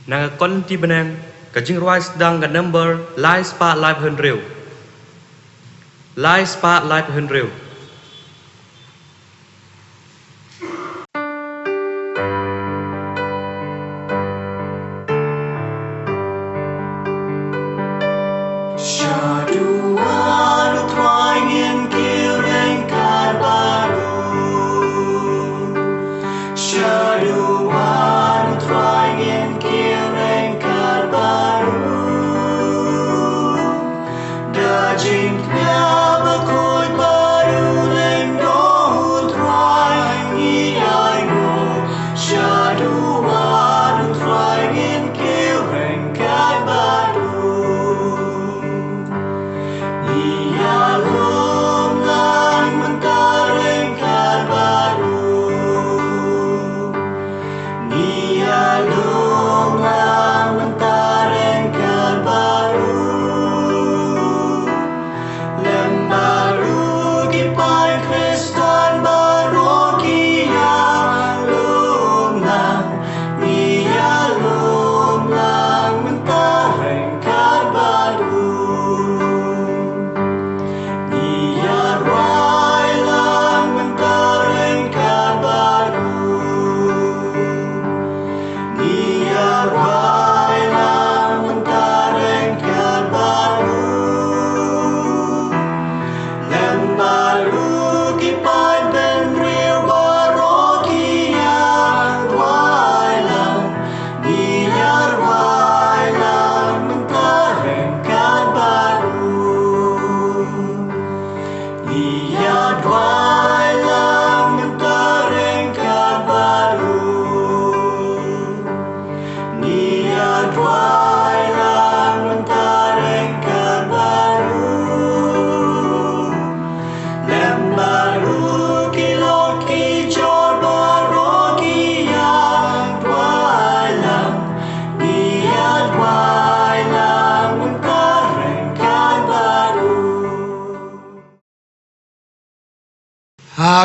Nang kon ti benang kajing ruai sedang gan number live spa live hundred live spa live hundred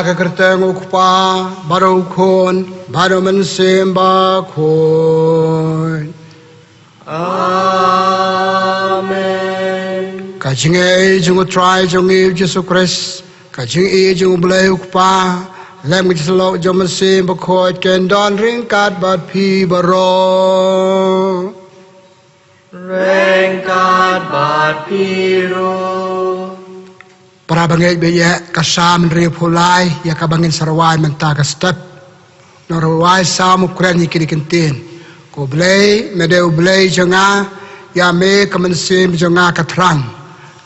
Kekerteng ukpa baru kon baru mensemba kon. Amen. Kajing jungu try jungu Yesus Kristus kajing jungu belai ukpa lem kislo jom mensemba kon kendon ringkat bat pi baro. Ringkat bat piru. Para bangai baya kasam ri pulai ya kabangin sarwai menta ka step norwai sam ukran yikiri kentin ko blai medeu blai janga ya me kamansim janga ka thrang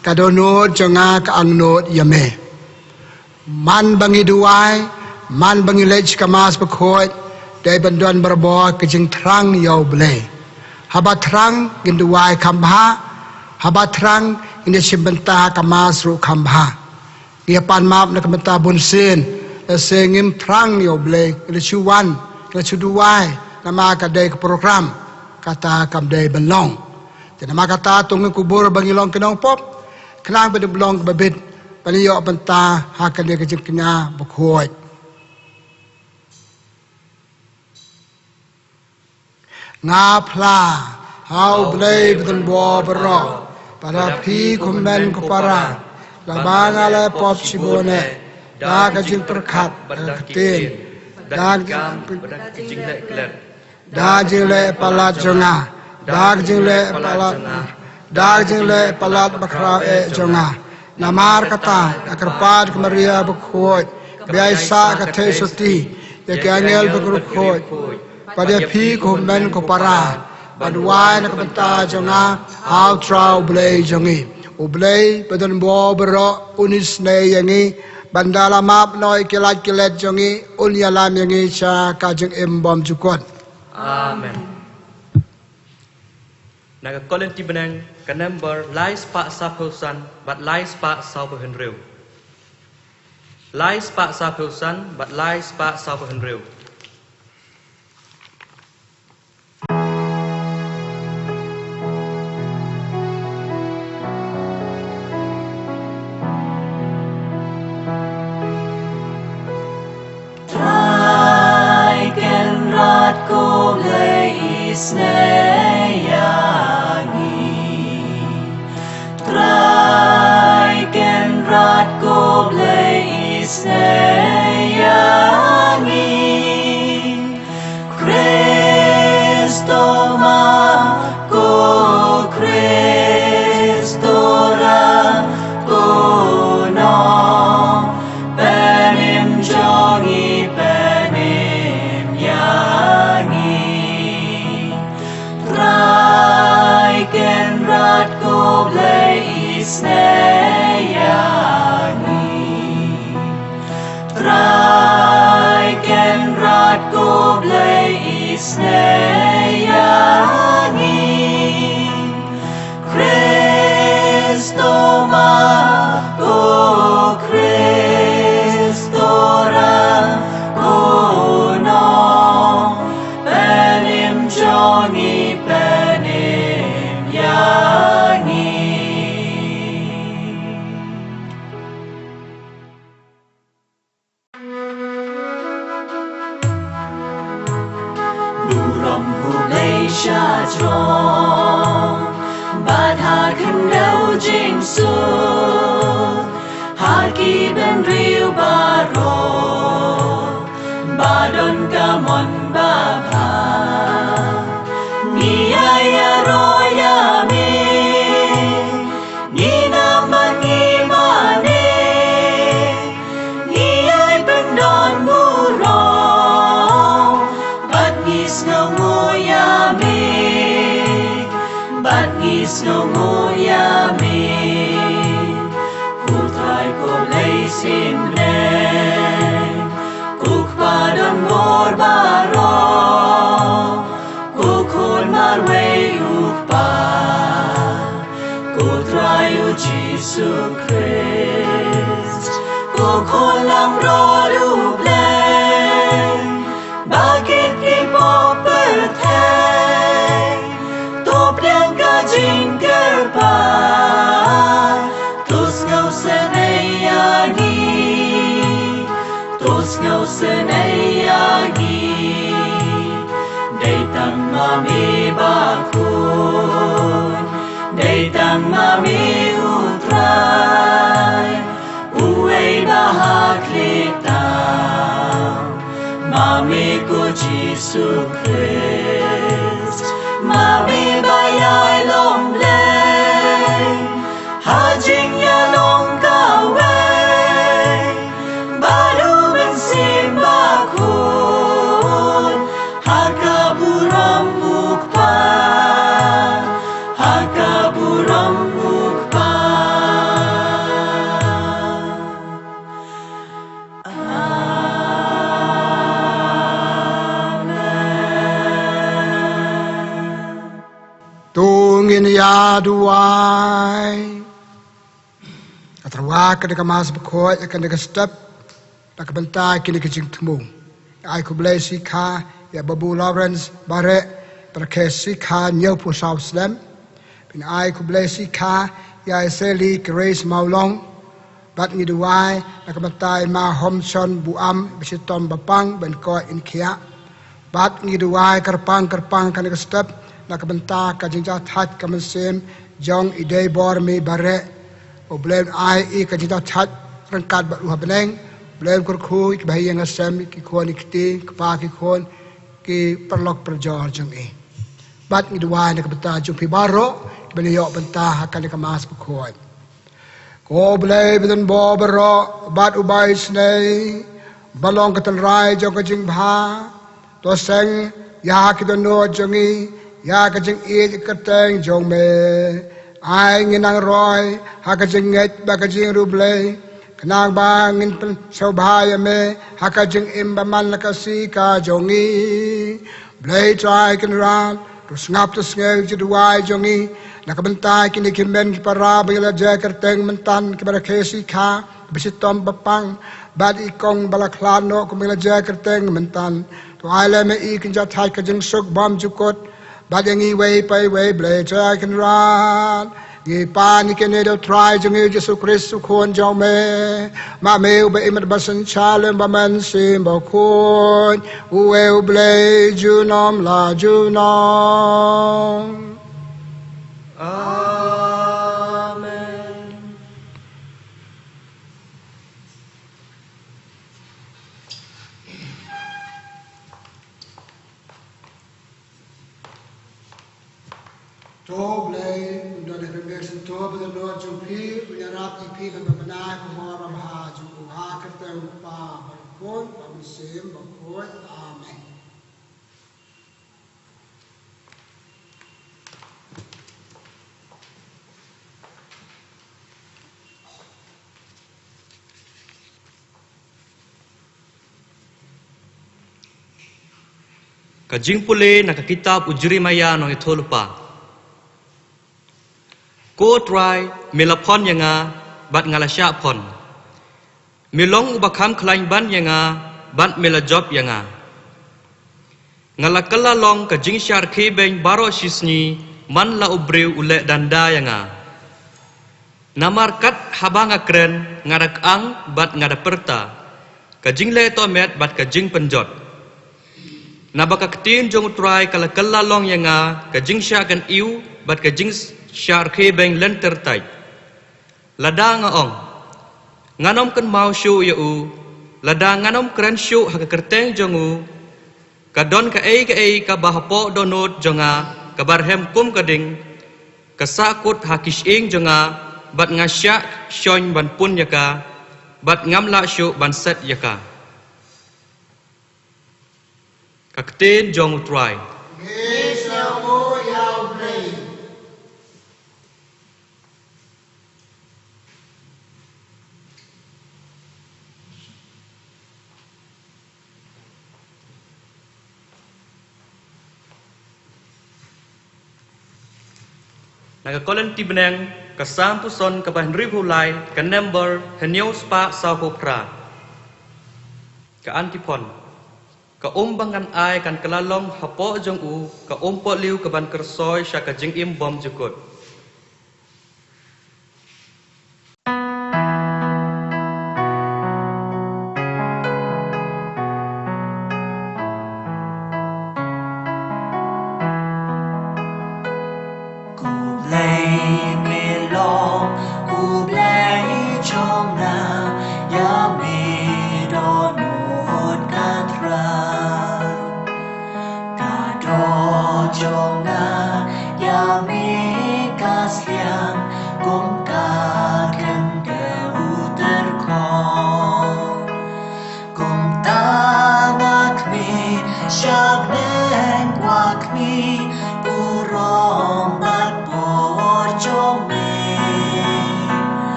ka dono janga ka angnot ya me man bangi duai man bangi lech kamas bakhoi dai bandon barbo ka jing thrang yau blai haba thrang ginduai kambha haba thrang ini simbenta kamas ru kambha ia pan map nak menta bunsin sengim trang yo blek le chuwan le chuduai nama ka dei program kata kam dei belong nama kata tung kubur bangilong kenong pop kenang be belong babit pali yo benta hakan de kejik kenya bakhoi nga phla hau blei betul bo bro para phi kumben kupara labang ala pop sibone da kajing perkat berketin da kajing lek klet da jile palat jonga da jile palat da jile palat bakra jonga namar kata akrpat kemaria bakhoi biasa kathe suti ya kangel bakhoi pada phi kumben kupara badwai nak benta jonga how trau blei jongi ublei badan bo bero unis ne yangi bandala map noi kilat kilat jongi unyalam yangi cha kajeng embom jukot. Amen. Naga kolen ti benang ka number lies pa sa pulsan but lies pa sa henreu. Lies pa sa pulsan but lies pa sa henreu. Ko blei isneyangi Traiken rat goble isneyangi Kristo ma go Kristo ra go no Benim jongi benim yangi Traiken rat goble isneyangi Traiken rat goble isneyangi Kristo ma go Kristo ra go no Benim jongi benim yangi Buram hulay siya drong Bad hạt khăn đau jing su Hạt kỳ bên riu ba ro Ba don ka mon ba pa Ni ya ro ya mi Ni naman ni mani Ni ay ben don mu ro Bat ngis ngau ngoya mi Bat ngis ngau ngoya mi Putrai ko lay sim leng Kuk padang mor baro Kukul marway ukpa Kutrai u Jesus Christ Kukul lang rolu bleng Bakit ipo perteng Top liang ka jingker pa Tus ngau senayagi Tus ngau senayagi Datang mami bakun Datang mami utray Uway bahag litang Mami ko Jesus Christ Mami bayay long bleng Hajing ya long kaway Baru bensimba kun Hakaburam mukpa Hakaburam mukpa Tungin ya duai Atrawa ka ka mas bakoi ka ka step ka bentai kini ka jing temu ai ku blai sikha ya babu Lawrence bare perke sikha nyau pu South Slam pin ai ku blai sikha ya Sally Grace Maulong bat ngi duai ka bentai ma Homson Buam bisitom bapang ben ko in kia bat ngi duai kerpang kan ka step nak benta ka jinja that ka mensem jong idei bor mi bare o blem ai ka jinja that rangkat ba lu beneng blem kur khu ki bai yang asem ki khon ki pa ki khon ki perlok perjor jong e bat ngi duai nak benta jong pi baro beli yo benta ka ka mas khoi ko blai ben bo baro bat ubai snei balong ka tan rai jong ka jing bha to seng ya ki don no jong e ya ka jing e ka teng jong me ai nginang roi ha ka jing nget ba ka jing ruble kanang ba ngin pen so bhaya me ha ka jing im ba man ka si ka jong e blai try kan ran to ngap to ngel ji duai jong e na ka bentai kini kimen ki para ba la ja ka teng mentan ki ba ka si ka bisitom bapang bad ikong balaklano ko mila ja ka teng mentan to ai le me I kin ja thai ka jing suk bam jukot Badangi way pay way blade I can run Ye pan ke ne do try jong Yesu Kristus kon jong me ma me be imat basan chalem ba man sim ba kon u ble junom la junom. Amen. To ble do de remesen to be de Lord ju pi u ya rap pi be banai ko mo ra ha ju ha ka te pa ba kon ba sim ba kon. Amen. Kajing pule na kitab Ujrimaya no itolupa. Ko try milapon yanga bat ngalasya pon. Milong ubakam klain ban yanga bat milajob yanga. Ngalakala long kajing syar kebeng baro sisni man la ubreu ule danda yanga. Namar kat habanga kren ngarak ang bat ngadaperta. Kajing le tomet bat kajing penjot. Nabaka ketin jong try kalakala long yanga kajing syar kan iu bat kajing syar kebeng lenter tai. Lada ngaong. Nganom kan mau syu ya u. Lada nganom kren syu hakakerteng jong u. Kadon ka ei ka bahapo donut jonga kabarhem kum kading kasakut hakish ing jonga bat ngasya syon ban pun yaka bat ngamla syu ban set yaka. Kakten jong try. Nagakolen ti beneng kasampuson kabahan ribulay ka number henyo spa sa hopra. Ka antipon. Ka umbangan ay kan kalalom hapo jong u ka umpo liu kaban kersoy siya ka jing imbom jukut.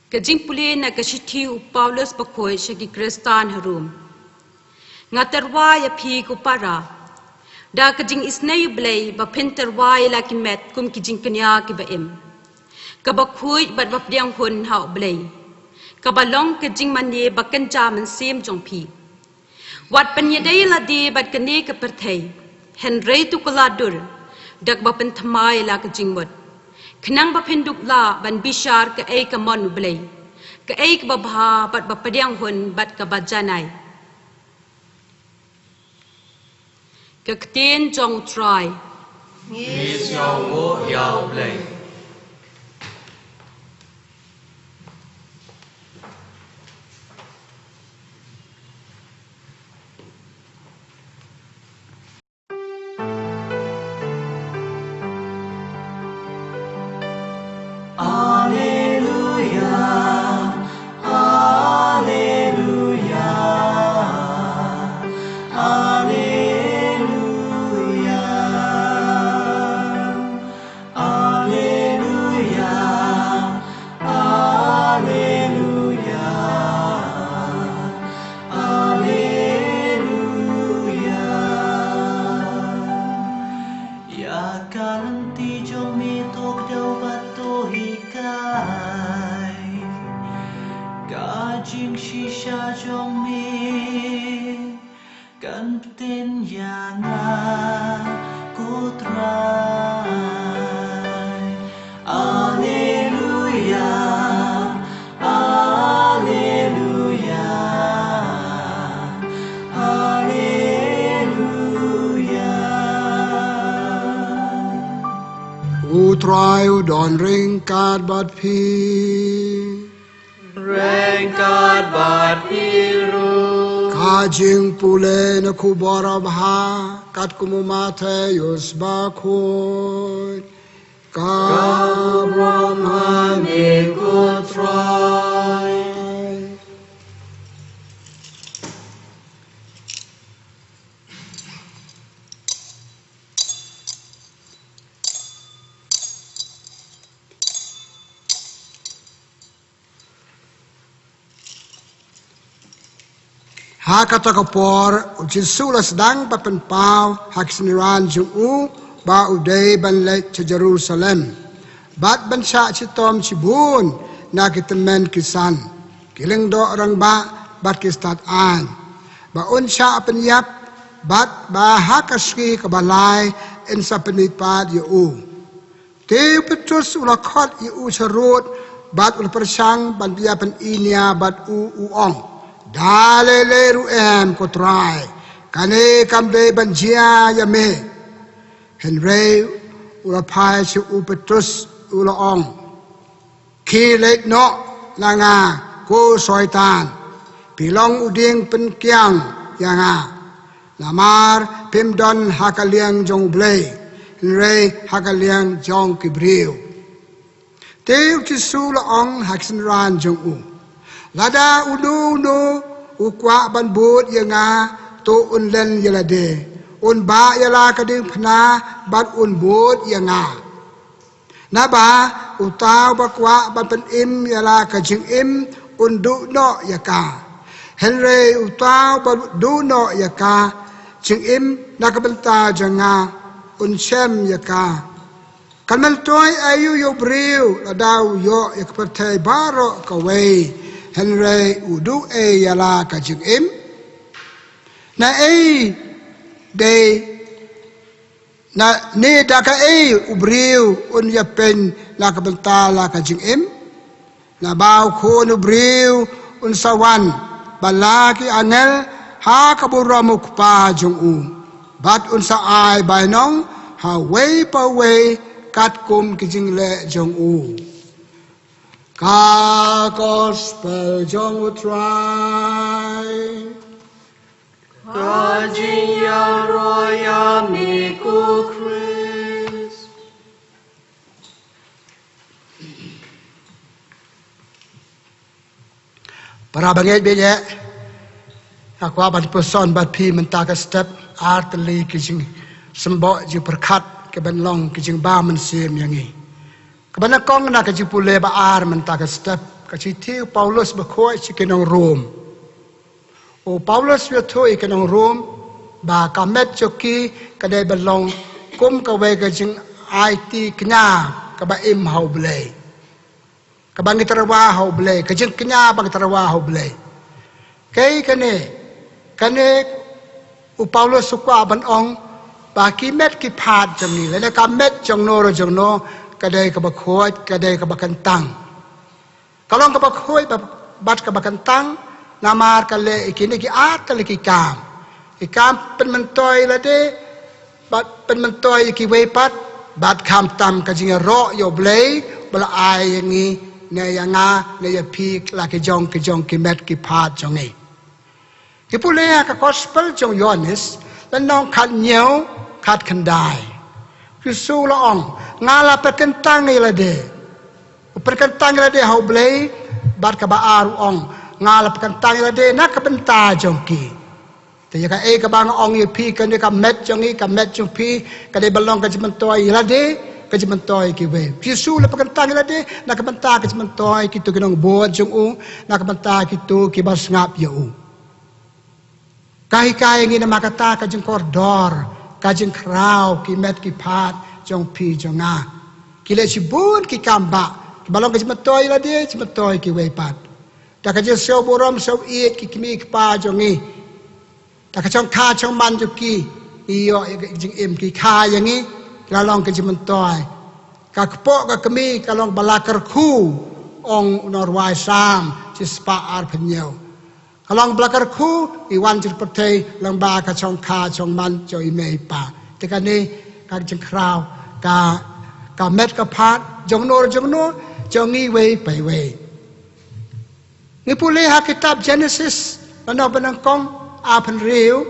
Kajing pulih na kasithi Paulus bakhoy siya ki Kristan harum. Nga terwa ya phi ko para. Da kajing isnay blay ba pinterwa ya lakimet kum kijing kanya ki baim. Kabakhoy bat bapdiang hun hau blay. Kabalong kajing manye bakan jaman sim jong phi. Wat panyadai la di bat kane ka perthai. Henry tu kaladur. Dak bapen thamai la kajing mut. Kenang bapinduk la ban bishar ke ai ka mon blay. Ke ai ka babha bat bapdiang hun bat ka bajanai. Kaktin jong try. Ngis nhau ngô yao blay. Try don ring card but phi Ring card but piru Kajing pule na kubara bha kat kumumate yus bakhoy Kabrahma ne ko try Ha kata kapor ujisula sedang papen pau hak seniran juu ba udai ban lek ke Jerusalem bat ban sya citom cibun na kitemen kisan kileng do orang ba bat kistat an ba un sya pen yap bat ba hakaski kabalai en sa penipat yu te Petrus ulakot yu serut bat ul persang ban dia pen inia bat uong Dalele ruem kotrai kane kambe banjia yame Henry ulapai si Petrus ulaong kilek no langa ko soitan pilong uding penkiang yanga namar pimdon hakaliang jong blay Henry hakaliang jong kibriu teu kisu laong haksenran jong Lada unu ukwa ban but yanga to unlen yalade un ba yala kading phna ban un but yanga naba utaw bakwa ban pen im yala ka jing im un du no yaka Henry utaw ban du no yaka jing im nakabenta janga un chem yaka kanal toy ayu yo briu ladaw yo yakpertai baro kawai Henry udu yala kajing im na de na ne daka ubriu un yapen la kabenta la kajing im na baw ko ubriu un sawan balaki anel ha kaburamuk pa jung bat un sa ai bai nong ha wei pa wei kat kum kijing le jung Ka gospel jong try Ka jing ya roya mi ku Chris Para bangai beje aku aban person bat pi mentaka step artli kijing sembo ji perkat ke benlong kijing ba men sim yangi Kabana kong na kajipule ba ar mentaka step kecitiu Paulus berkuat cikinong Rom. O Paulus bertui kinong Rom ba kamet joki kadai belong kum kawai kajing IT kenya kaba im hau belai. Kabang terawa hau belai, kajing kenya bang terawa hau belai. Kai kane u Paulus suka ban ong ba ki met ki phat jang ni le ka met jang no kadai ka bakhuat kadai ka bakantang kalong ka bakhuat bat ka bakantang namar ka le ikini ki at ka le ki kam pen mentoi la de bat pen mentoi ki we pat bat kham tam ka jing ro yo blei bala ai yang ni ne yanga ne ya pi la ki jong ki met ki phat jong ni ki pulea ka gospel jong Yohanes lan nong khat nhiều khat khandai ki su la ong ngala perkentang ni la de perkentang la de hau blei bat ka ba aru ong ngala perkentang la de nak ka benta jong ki te ya ka e ka bang ong ye pi ka ne ka met jong ni ka met jong pi ka de balong ka jmentoi la de ka jmentoi ki we ki su la perkentang la de nak ka benta ka jmentoi ki tu kinong bo jong u nak ka benta ki tu ki bas ngap ye u kai ngi na makata ka jeng kordor ka jeng krau ki met ki phat jong pi jong nga ki le chi bun ki kamba ki balong ka jmetoi la de jmetoi ki we pat ta ka je so borom so i ki kimi ki pa jong ni ta ka chong kha chong man ju ki iyo jeng em ki kha yang ni la long ka jmetoi ka kpo ka kimi ka long balakar khu ong norwai sam chi spa ar phnyo kalong belakar ku iwan jir pertai lang ba ka chong kha chong man cho i mei pa te ka ni ka jing krau ka met ka phat jong no jong ngi we pai we ni pule ha kitab Genesis ano banang kong apan riu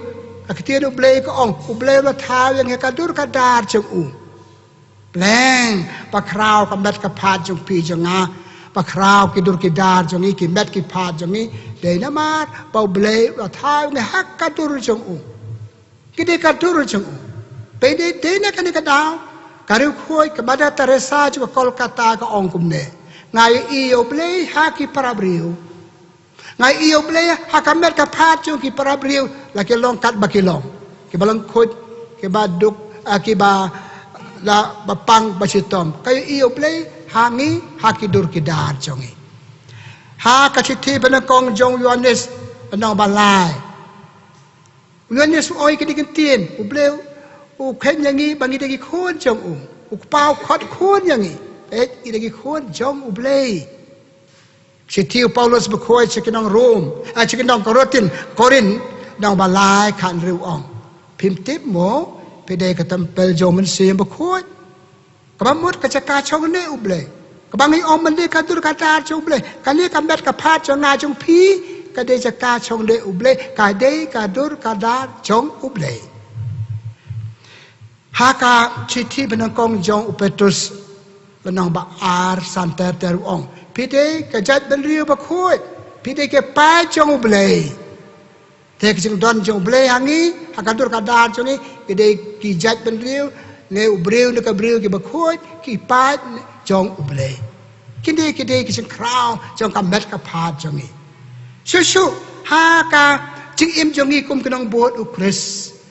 ka kitia do blei ko ong u blei la thaw yang ka dur ka dar jong u pleng pa krau ka met ka phat jong pi jong nga pa krau ki dur ki dar jong i ki met ki phat jong i de namar pau blei la thaw ne hak ka dur jong u ki de ka dur jong u pe de ne ka ni ka daw ka riu khoi ka bada Teresa ju Kolkata ka ong kum ne ngai i o blei ha ki parabriu ngai i o blei ha ka met ka phat jong ki parabriu la ke long kat ba ki long ki balang khut ki ba duk ki ba la bapang basitom kay i o blei hangi hakidur kidar jongi ha kachiti benakong jong Yohanes benang balai Yohanes oi kidikentin u bleu u khen yangi bangi degi khon jong u pau khot khon yangi i degi khon jong u blei chiti Paulus bekhoi chikinong Rom chikinong Korin dang balai khan riu ong phim tip mo pede ka tempel jong men sim bekhoi kabamut ka chaka chong ne uble kabangi om man de ka dur ka tar chong uble ka ne ka met ka phat chong nga chong phi ka de chaka chong de uble ka de ka dur ka dar chong uble ha ka chithi benang kong jong Petrus benang ba ar santer ter ong phi de ka jat ben riu ba khoi phi de ke pa chong uble te ka jing don chong uble hangi ha ka dur ka dar chong ni ke de ki jat ben riu ne ubreu ne ka breu ki bakhoi ki pat jong uble kinde ki sing krau jong ka met ka phat jong ni shu ha ka jing im jong ni kum knong bot u Chris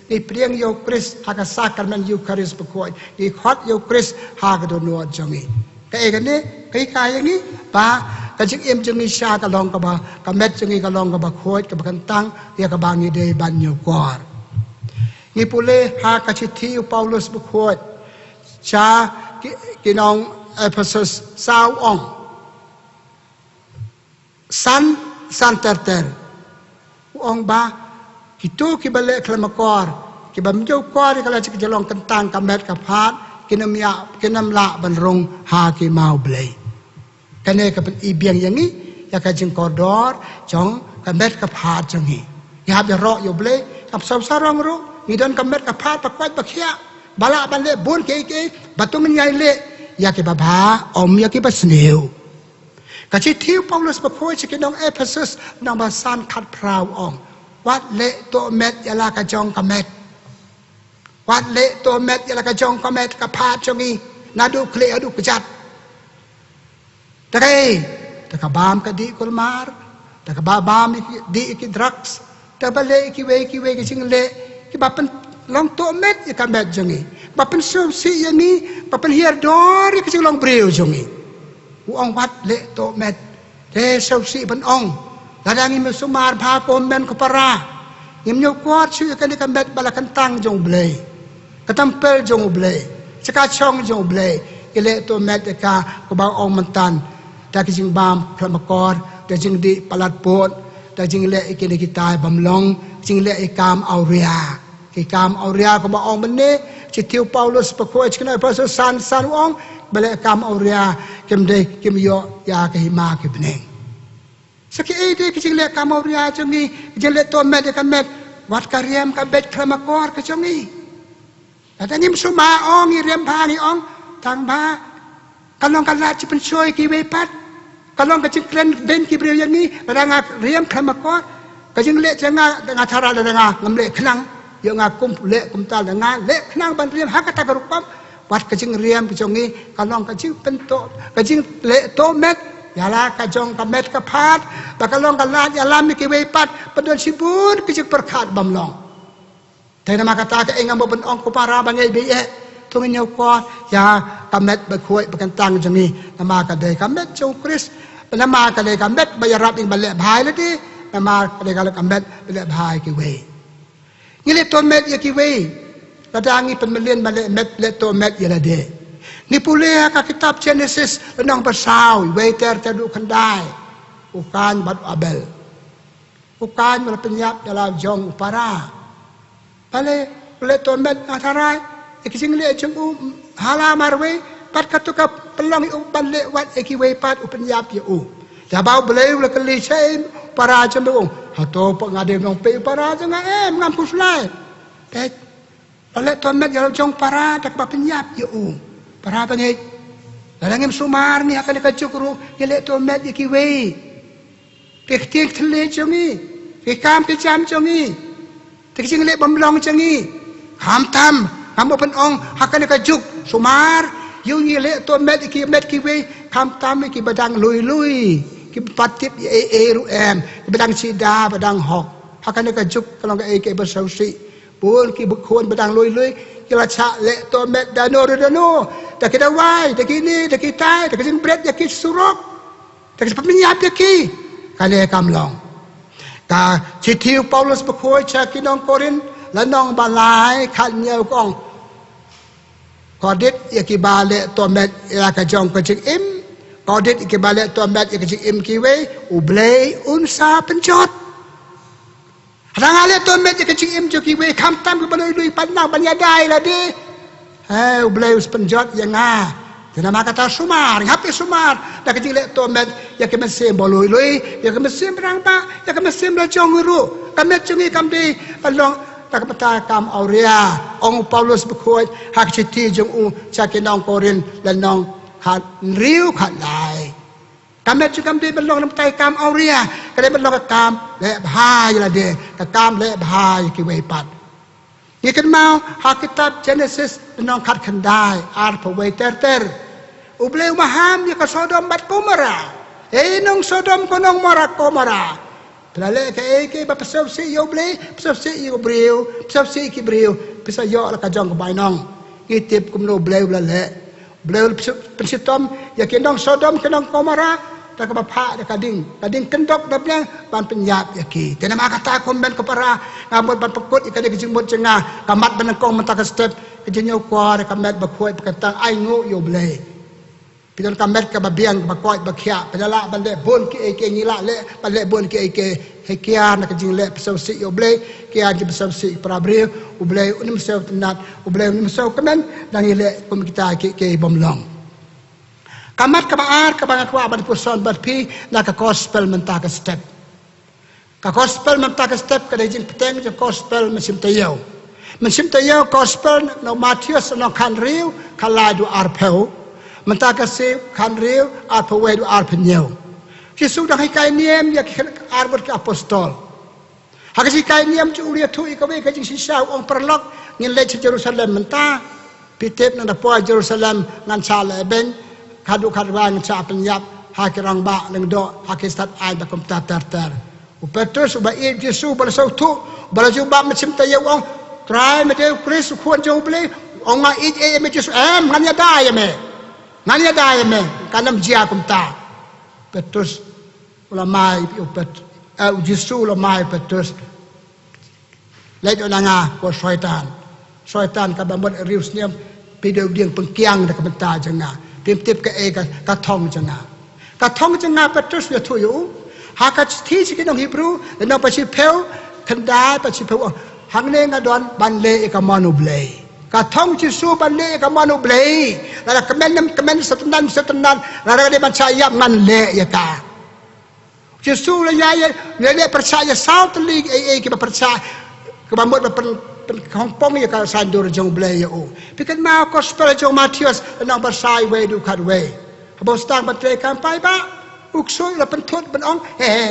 ni priang yo Chris ha ka sakramen Eucharist bakhoi ni khot yo Chris ha ka do no jong ni ka e ka ne kai ka yang ni ba ka jing im jong ni sha ka long ka ba ka met jong ni ka long ka bakhoi ka bakan tang ya ka bang ni de ban yo kwar ni pule ha ka chithi Paulus bukhot cha kinong Ephesus sao ong san ter ong ba kitu ki bale klamakor ki bam jo kwar ka la chi jalong kentang ka met ka phat kinam la ban rong ha ki mau blei kane ka pen i biang yang ni ya ka jing kodor jong ka met ka phat jong ni ya ba ro yo blei kap sam sarong ro ni don kamet ka phat pa kwat pa khia bala ban le bun ke batung nyai le ya ke baba om ya ke basneu ka chi thiu Paulus pa khoi chi ke dong Ephesus nang ba san khat prau ong wat le to met ya la ka jong ka met wat le to met ya la ka jong ka met ka phat chongi na du kle adu kjat ta kai takabam ka di kulmar, takabam di iki drugs, tabale iki we ke single, ki bapen long to met ya kamet jongi. Bapen so si yani, bapen hier dor ki sing long breu jongi. Uang wat le to met. Te so si ban ong. Ladangi me sumar pha pom men ko para. Ngim nyo kwat su ka ni kamet bala kantang jong blei. Katampel jong blei. Saka chong jong blei. Ile to met ka ko ba ong mantan. Ta ki sing bam pramakor, ta jing di palat pot, ta jing le ikini kita bamlong, jing le ikam aurea. Ikam aurea ko ba ong mene, si tiu Paulus pakoi chkina pasal san ong, bale ikam aurea kim yo ya ke hima ke beneng. Saki ide ki jing le ikam aurea jongi, jing le to met ka met, wat kariam ka bet pramakor ka jongi. Ada ngim suma ong i rem bha ni ong, tang ba kalong kalat ci pensoy ki wepat kalong ka ciklen ben ki breu yang ni ranga riam khamakor ka jing le janga nga thara la nga ngamle khnang yo nga kum le kum tal nga le khnang ban riam hakata garupam wat ka jing riam ki jongi kalong ka jing pento ka jing le to met yala ka jong ka met ka phat ba kalong kalat yalam ki wepat padon sibun ki jing perkhat bamlong thai nama kata ka engam bon ong ko para bangai be tungin nhau qua ya kamet berkuat berkentang jemi nama kadai kamet jong Kris nama kadai kamet bayarap ing balik bahai lagi nama kadai kalau kamet balik bahai kiwe ngile to met ya kiwe kadangi penmelian balik met le to met ya lade ni pule ka kitab Genesis lenong besau waiter tadu kendai ukan batu abel ukan berpenyap dalam jong upara balik to met atarai ikising le jeng hala marwe pat katuka pelong u bale wat ikiwe pat u penyap ya u jabau beleu le kali sai para jemu hato pa ngade nong pe para janga ngam kuslai te ole to met ya jong para tak pa penyap ya u para bani dalangim sumar ni akan ka cukru le to met ikiwe tektik thle jongi ke kam pe jam jongi tekising le bamlong jongi ham tam kamu pen ong hakan ka juk sumar yung ile to met ki we kam tam ki badang lui ki patip ru em ki badang sida badang hok hakan ka juk kalong ka ke bersausi pun ki bukhon badang lui ki la cha le to met dano ta kita wai ta kini ta kitai ta kising bread ya ki surok ta kising peminyap ya ki kale kamlong ta chitiu Paulus bakhoi cha kinong Korin lanong balai khat nyau kong Kodit ikibale to met ya ka jong ka chik im kodit ikibale to met ya ka chik im kiwe ublei unsa penjot rangale to met ya ka chik im jo kiwe kam tam ka baloi lui panang banyadai la di ublei us penjot ya nga nama kata sumar hape sumar da ka chik le to met ya ka mesim boloi lui ya ka mesim rang ba ya ka mesim la jong ru ka met chungi kam di palong tak pata kam aurea ong Paulus berkuat hak citi jong u cakinong Korin lanong hat riu khat lai kamet chu kam de belong nam tai kam aurea kale belong ka kam le bhai la de ka kam le bhai ki wei pat ni kan mau hak kitab Genesis lanong khat khandai ar pa wei ter u bleu maham ya ka Sodom bat Gomora nong Sodom konong Gomora Lale ke ba pasal si yo ble pasal si yo breu pasal si ki breu pasal yo la ka jong ka bainong itip kum no bleu lale bleu pensitom ya kinong Sodom kinong Gomora ta ka pha ka ding kendok da blang ban penyap ya ki tena ma kata kom ben ko para ngamot ban pekut ikade ki jingmot cenga kamat ban kong mata ka step ke jenyo kwa ka met ba khoi ka tang ai ngo yo ble Pidon kamet ka babiang bakoi bakhia padala bande bon ki ke ngila le bale bon ki ke hekia na kajing le pasau si yo ble kia ji pasau si prabre u ble unim seu tenat u ble unim seu kamen dangi le kum kita ke bomlong kamat ka baar ka bang kwa ban puson bat pi na ka gospel menta ka step ka jing peteng je gospel mesim tayo gospel no Matius no kan riu kaladu arpeu Menta kasi kan riu arpa wedu arpa nyau. Yesus dah kai niem ya arbot ke apostol. Hakasi kai niem cu ulia tu ikawe ka jing sisa ong perlok ngin le Jerusalem menta pitip na po Jerusalem ngan sala ben kadu kadwa ngan sa penyap hak orang bak leng do hak stat ai ba kom ta tar Petrus ba Yesus ba sau tu ba ju ba macam ta ya wong try me de Chris khon jo ble ong ma it me Jesus ngan ya da ya me kanam jia kom ta Petrus ulamai Yesus ulamai Petrus lai do nga ko syaitan ka ba mod rius niam pi de dieng pengkiang da kom ta janga tip ke ka thong janga Petrus ya tu yu Hakat thi sikit ng Hebrew, dan ang pasipel, kanda pasipel, hangne nga doon, banle ikamano blay. Katong Jesu banle ikamano blay. Lala kamen sa tanan, lala di percaya manle ya ka. Jesu laya, lele percaya south league kiba percaya, kebamut Hongkong ya ka sandur jong blay ya o. Pikan mau gospel jong Matius, dan ang bersai way du kat way. Habos tang batay kampai ba? Uksoy la pentut benong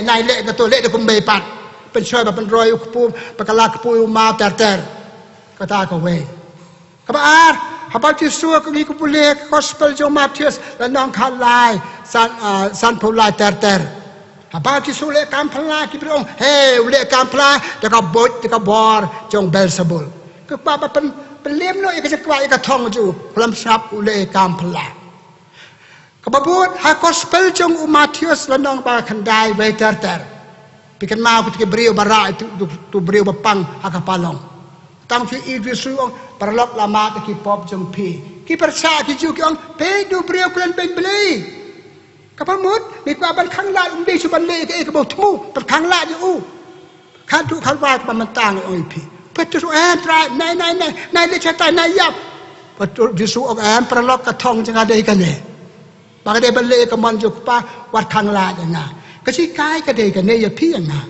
nai le ka to le de kumbe pat pen soy ba pen roy ukpu pakala kpu ma ter kata ka we ka ba ar haba Jesu ka gi kupule gospel jo Matius la nong khalai san pulai ter haba Jesu le kam phla ki prong le kam phla de ka bot de ka bor jong Belzebul ka ba pen lem no ka kwa ka thong ju plam sap le kam phla Kababut ha gospel jong Matius lanong ba kandai way ter pikan mau ketika beriu bara tu beriu bapang hakapalong tang fi Idris ong parlok lama te ki pop jong pi ki persa ki ju ki ong pe du beriu klan ben beli kapamut ni ko ban khang la umbi su ban le ke bo thu per khang la ju khan tu khan wa pa man tang oi pi Petrus try nai le chata nai yap Petrus Jesu ong parlok ka thong jang ade kan ne Baka de balik ke manjuk pa wat khang la janga. Kasi kai ka de ka ne ya pi janga.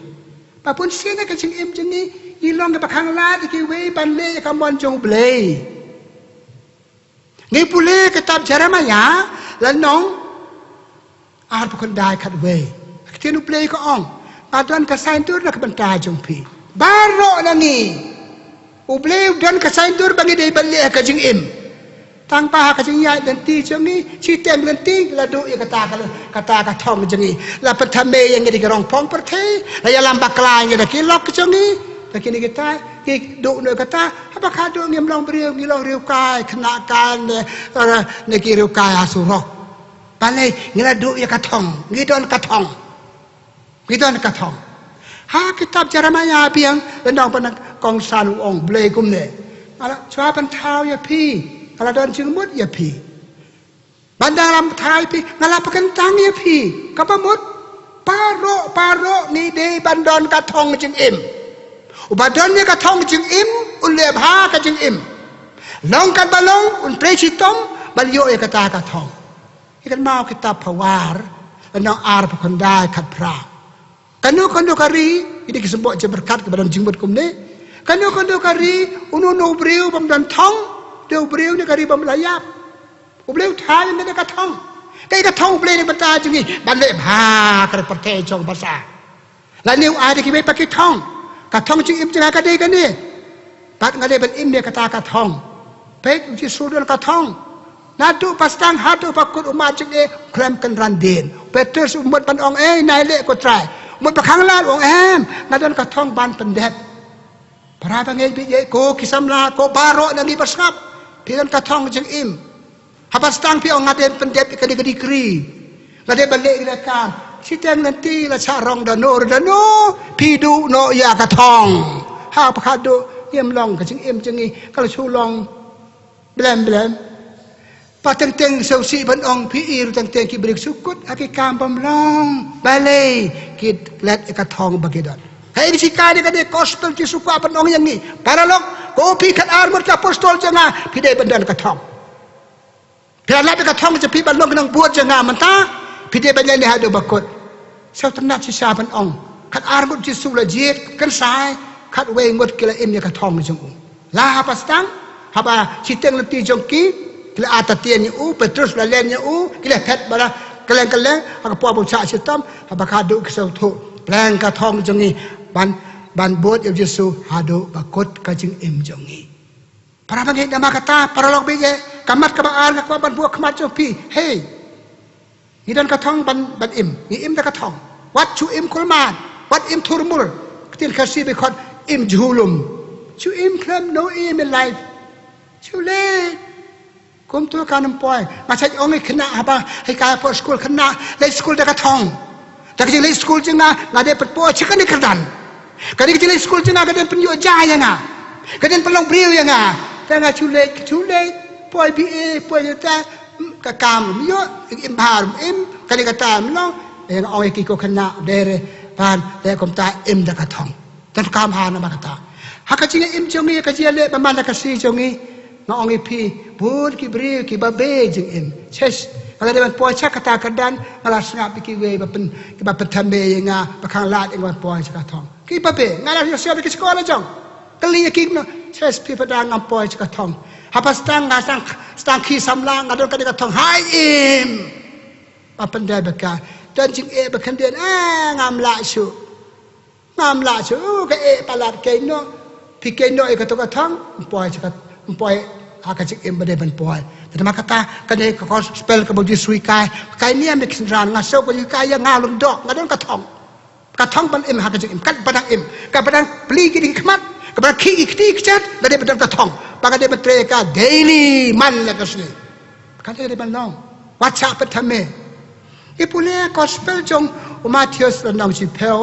Pa pun sina ka sing im jengi ilong ka khang la ki we ban le ka manjung ble. Ngi pule kitab Jeremia lanong ar pukon dai khat we. Kitinu ble ko ong. Adon ka sain tur na ka banta jong pi. Baro na ni. Uble don ka sain tur bangi de ban le ka jing im. Tang pa ka jing ya dan ti jengi si tem dan ti la do ya kata ka thong jengi la pathame yang di rong pong perthei la ya lam bakla yang ki lok jengi ta kini kita ki do no kata apa ka do ngem long beriu ngi long riu kai khna kan ne ki riu kai asuro pale ngila do ya ka thong ngi don ka thong ha kitab Jeremia biang lenong pan kong san ong ble kum ne ala chwa pan thau ya pi Kalau don jengmut ya pi. Bandang lam thai pi ngala pakentang ya pi. Kapamut paro ni de bandon katong jeng im. Ubadon ni katong jeng im ule bha ka jeng im. Long kan balong un presitom balyo ya kata katong. Ikan mau kita pawar nang ar pakondai kat pra. Kanu kari ini kisembok je berkat kepada jengmut kumne. Kanu kari unu briu pamdan thong Dia beriu ni kari bamlayap. Beriu thai ni ka thong. Kai ka thong beriu ni bata jengi balik bha ka perte jong basa. La niu ai ki me pakai thong. Ka thong jing im jang ka de ka ni. Pat ngale ban im ni kata ka thong. Pek ji sudon ka thong. Nadu pastang hadu pakut umat jeng e krem kan randin. Petrus umut pan ong nai le ko try. Umut pakhang la ong ngadon ka thong ban pendet. Para bangai bi ko kisamla ko baro nangi pasap. Piran katong jeng im. Habas tang pi ong ngaden pendet ka digri. Ngade balik ila kan. Siteng nanti la sarong dano pidu no ya katong. Ha pakado yem long ka jeng im jengi kalau sulong blem. Pateng sausi ban ong pi ir teng ki brik sukut aki kam pamlong. Balai kit let katong bagidon. Hai di sikade kade gospel ki suku apa ong yang ni. Paralok kopi kat armut ka apostol janga pidai bandan katong. Piala katong je pi balong nang buat janga menta pidai bandan ni hadu bakut. Sau tenak si saban ong kat armut Jesu la jit kan sai kat we ngot kila im ya katong jong. La apa stang haba siteng leti jongki kila atatien ni Petrus la len ni kila pet bara keleng ak po bung sa sitam haba kadu kesau thu plan katong jongi ban buat ya Yesus hado bakut kajing im jongi. Para bangai nama kata para log bege kamat ka baal ka ban buat kamat jopi. Hey. ngidan katong ban im ngi im da katong wat chu im kulman wat im turmul tin khasi be khot im julum chu im klam no im in life chu le kum tu kanam poi ma sai ong ai khna aba hai ka for school khna le school da katong ta ki le school jinga la de pat po chikan ni kerdan ka ni ki le school jinga ka den penyo jaya nga ka den pelong briu ya nga ta nga chu le poi bi e poi ta ka kam yo im har im ka ni ka ta no e ong ai ki ko khna dere pan le kom ta im da katong tan kam ha na ma ka ta ha ka jinga im jongi ka ji le ba ma na ka si jongi nga ong ai pi bun ki briu ki ba be jing im ches kalau dia poi cak kata kedan ngalah snap ki we ba pen ki ba petame nga ba khang lat ing ba poi cak thong ki ba be ngalah yo sia ki sekolah jong kali ki no ses pi padang ngam poi cak thong apa stang nga stang ki samlang ngadon ka thong hai im ba pendai ba ka dan jing e ba khandien ngam la su ka e palat ke no pi ke no e ka to ka thong poi cak poi akajik im bade ban poiแต่มาkata kan ai ko spell ka bodi sui kai ni am kin ran nga so ko kai ya nga lum dok nga don ka thong ban im hakajik im kat padang im ka padang pli ki di khmat ka padang ki ikti kchat da de padang ka thong pa ka de batre ka daily man la ka sli ka de ban long wacha patame ipule gospel jong Matthews nang si pel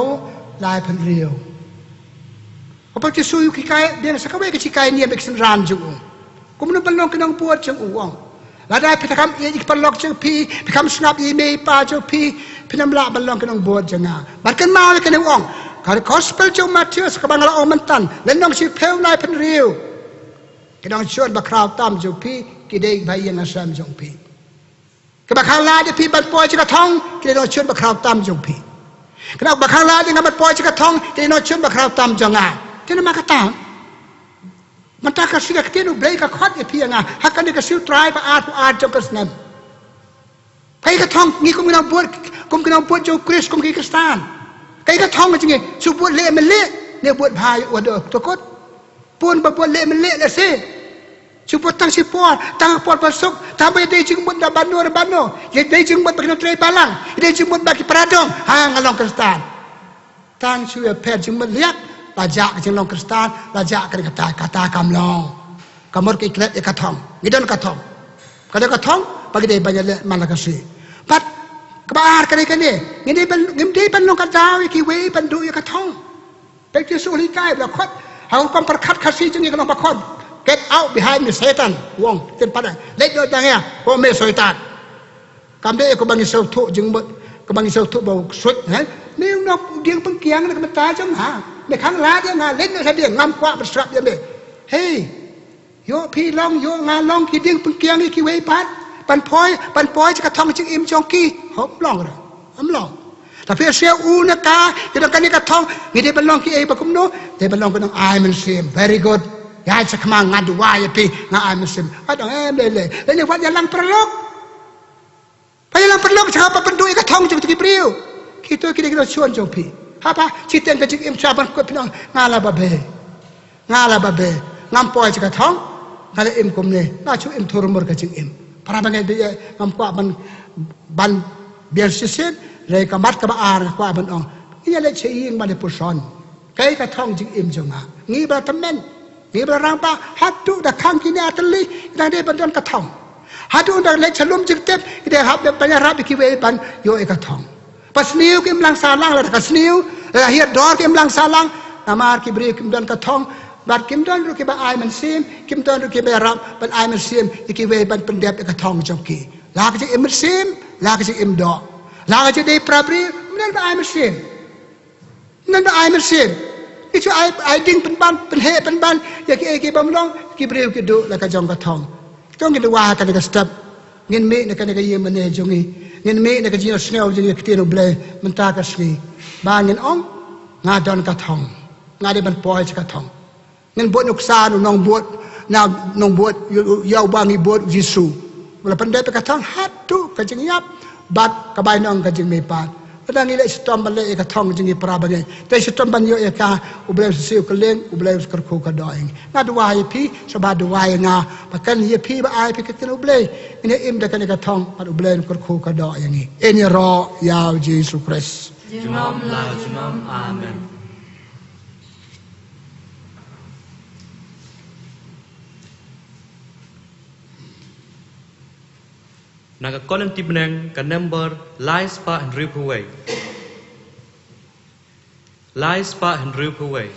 lai pan rio apa ti sui ki kai de sa ka we ki kai ni am kin ran jung kumno balong kinang puat jeng uang lada pitakam ye ik palok jeng pi pikam snap ye me pa jo pi pinamla balong kinang buat jenga barkan ma ke uang kar gospel jeng Matthews ka bangala o mantan lenong si peu lai pen riu kinang chot ba kraw tam jo pi ki dei bai yang asam jong pi ka ba khang la de pi ban poi ka thong ki no chot ba kraw tam jong pi kinang ba khang la de ngamat poi ka thong ki no chot ba kraw tam jonga tin ma ka taมันตากระสิกเตียนุเบลกขอดเพียงฮักกันนี่กระซิวตรายพระอาจจงกระสนมใครกระทองงี้กุมกินเอาบวชกุมกินเอาบวชโจคริสกุมกินคริสตานใครกระทองมันจริงๆชูบวชเละมันเละเนี่ยบวชพายอวดตัวกดปูนบวชเละมันเละเลยสิชูบวชตั้งสิปอดตั้งปอดประสบทำไปได้จึงบวชดับบันโนยังได้จึงบวชบักนตรีบาลังได้จึงบวชบักปราดงห่างลองคริสตานตั้งชื่อแพทย์จึงบวชเลี้ยRaja kecil long Kristen, raja kena kata kamlong, kamur ke iklet katong, ngidon katong, kada katong bagi dia banyak mana kasih. But kebar kene, ngide ban long katau iki we bandu ya katong. Baik dia suli kai berkot, hang pam perkat kasih jengi kalau berkot, get out behind the Satan, wong tempat let do tangya, oh me Satan. Kamde aku bangi sautu jengbut, kebangi sautu bau sut, ni nak diang pengkiang nak mata jeng ha. ในครั้งลาเดียงานเล่นในเดียงงำกว่าประสับเดียงเฮ้ยโยพี่ลองโยงานลองกี่เดียงปุ่นเกียงนี่กี่เว้ยปันพอยจะกระทองจึงอิ่มจงกี้หอมลองเลยหอมลองแต่เพื่อเสียอูนักกาจะต้องการนี่กระทองนี่เดี๋ยวบันลองกี่ปะกุมโนเดี๋ยวบันลองเป็นน้องไอมันเสียม very good ยายจะขมางานดูว่าอย่าพี่งานไอมันเสียมว่าต้องเลยแล้วนี่วัดยาลังประโลกพยาลังประโลกชาวปะปันดูกระทองจึงตะกี้เปรี้ยวคิดตัวคิดเราชวนจงพี่apa citen ke im saban ko pinang ngala babe ngam poi ka thong ngala im kumne na chu im thurumur ka im para bangai de ngam ko ban biar sisen le ka mat ka ba ar ko ban ong ia le cheing ban pu son kai ka thong jing im jonga ngi ba tamen ngi ba rang ba hatu da khang ki ne atli da de ban ka thong hatu da le chalum jing tep de hab de ban rab ki we ban yo e ka thong pas niu kim lang salang la kas niu lahir dor kim lang salang namar ki bri kim don ka thong bat kim don ru ki ba ai man sim kim don ru ki ba rab ban ai man sim ki we ban pendep ka thong jong ki la ka im sim la ka im do la ka de prabri nan ba ai man sim nan ba ai man sim itu ai ding pen he pen ban ya ki bam long ki bri ki do la ka jong ka thong jong ki wa ka ka step ngin me ne ka ne ka yem ne jongi ngin me ne ka jino snel jini ketino ble menta ka sli ba ngin ong nga don ka thong nga de ban poi ka thong ngin buat nuksa nong buat na nong buat yau bangi buat jisu wala pandai ka thong hatu ka jing yap bat ka bai nong ka jing me pat Padang ilek sitam balik ika thong jengi parabangai. Tapi sitam banyo ika ublem siu keleng ublem kerku kadoing. Ngadu wahai pi sebab wahai nga pakan ye pi ba ai pi ketin ublem. Ini im dekan ika thong pad ublem kerku kadoing ni. Ini ro yau Yesus Kristus. Junom la junom amen. Naga kolen tibneng ka number lies pa and rip away. Lies pa and rip away.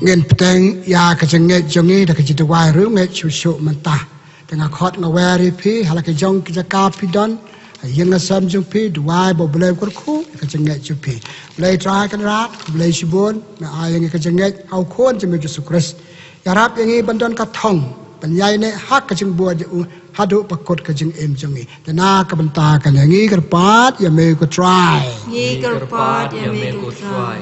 Ngin peteng ya kejenget jongi dak jitu wai ru nge chuchu mentah tengah khot ngawari pi halake jong kijaka pidon yang asam jong pi duai bo blem kurku kejenget jupi blai trai kan rat blai sibon na ayang kejenget au khon jeme Yesus Kristus ya rap yang bandon ka thong penyai ne hak kejeng buat hadu pakot kejeng em jongi tena ka benta kan yangi kerpat ya me ko try Ngi kerpat ya me ko try.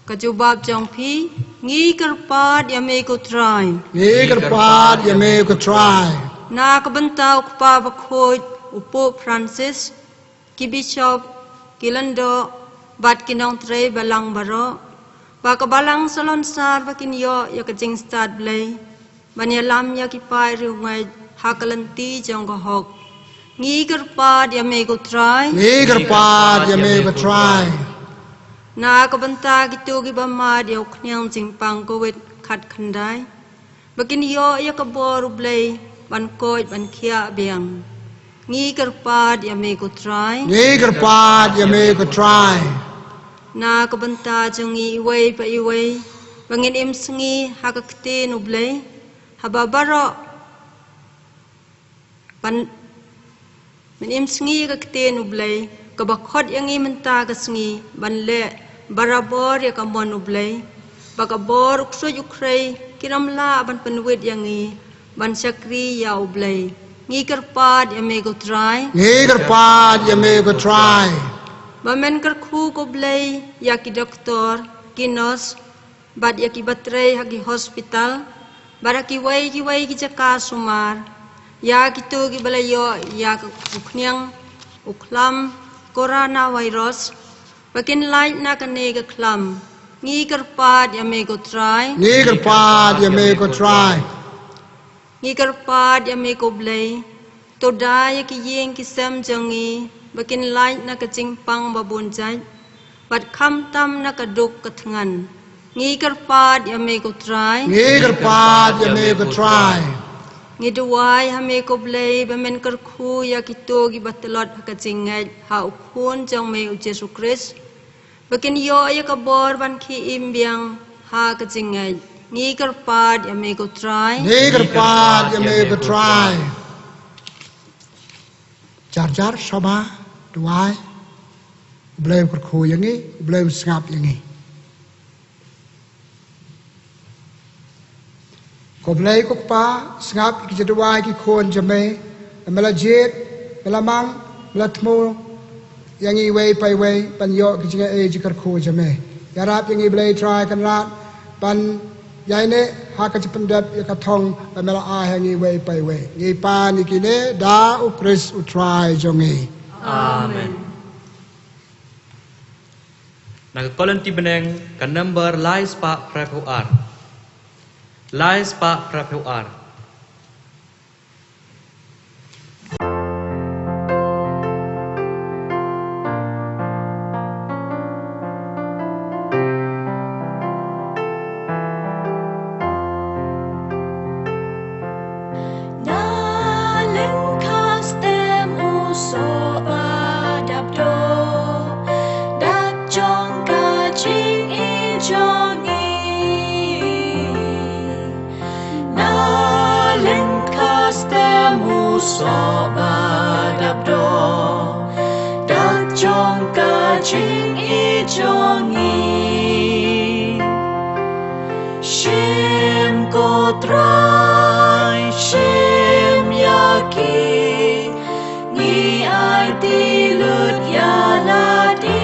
Kajubab jong pi ngi kerpat ya me ko try. Ni kerpat ya me ko try. Na kabentau kpa bakhoi upo Francis ki bishop kilando bat kinong tre balang baro ba ka balang salon sar bakin yo ya kajing start blay banya lam ya ki pai ru ngai hakalanti jong ko hok ngi kerpat ya me ko try. Ni kerpat ya me ko try. Na kabenta gitu ki bama dia knyang jingpang ko wet khat khandai bakin yo ya ka bor blay ban koi ban khia biang ngi kerpat ya me ko try. Ni kerpat ya me ko try. Na kabenta jongi iway pa iway bangin im sengi hakakti nublay hababaro ban min im sengi kakti nublay kabakhot yang i menta ka sengi ban le barabor ya kamon nublay bakabor ukso ukray kiramla ban penwit yang i ban sakri ya ublay ngi kerpat ya me ko try. Ni kerpat ya me ko try. Bamen kerku ko blay ya ki doktor ki nurse bad ya ki batre hagi hospital bara ki wai ki jaka sumar ya ki tu ki balayo ya uknyang uklam corona virus bakin light na kane ka klam Ngi karpat ya me ko try. Ni kerpat ya me ko try. Ngi karpat ya me ko blay. To da ya ki yeng ki sem jangi. Bakin light na ka ching pang babun jai. Bat kham tam na ka duk ka thangan. Ngi karpat ya me ko try. Ni kerpat ya me ko try. Ngi duwai ha me ko blay ba men kar khu ya ki to gi batalot ha ka ching ngai ha u khun jang me u Jesu Christ. Bakin yo ya ka bor ban ki im biang ha ka ching ngai. Ngi karpat ya me ko try. Ni kerpat ya me ko try. Jar soba duai. Blame kerku yang ni, blame sengap yang ni. Ko blame ko pa sengap ki duai ki kon jame, melajit, melamang, melatmu yang ni way pai way pan yo ki jinga e jikar ku jame. Yarap yang ni blame try kan rat pan yai ne ha ka pendap ya ka thong pan mela a yang ni way pai way. Ni pa ni ki ne da u Chris u try jongi. Amen. Nagkolonti beneng kan number lais pa prepar. Lais pa prepar. Shim ko try, shim yaki, ni ai ti lut ya la di.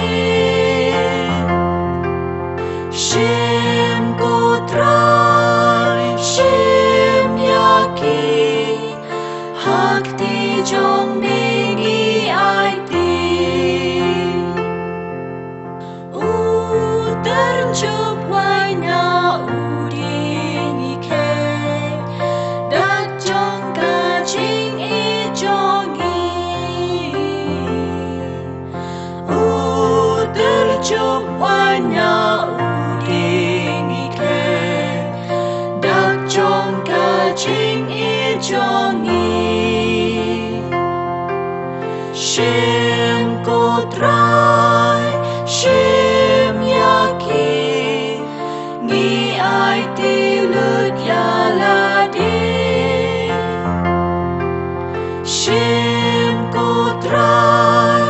Shim ko try, shim yaki, hak ti jong ni ai ti. Terjup wai na udi ke da jong ka jing e jongi terjup wai na udi ke da jong ka jing e jongi shim ko try shim yaki ni ai ti lut ya la di shim ko try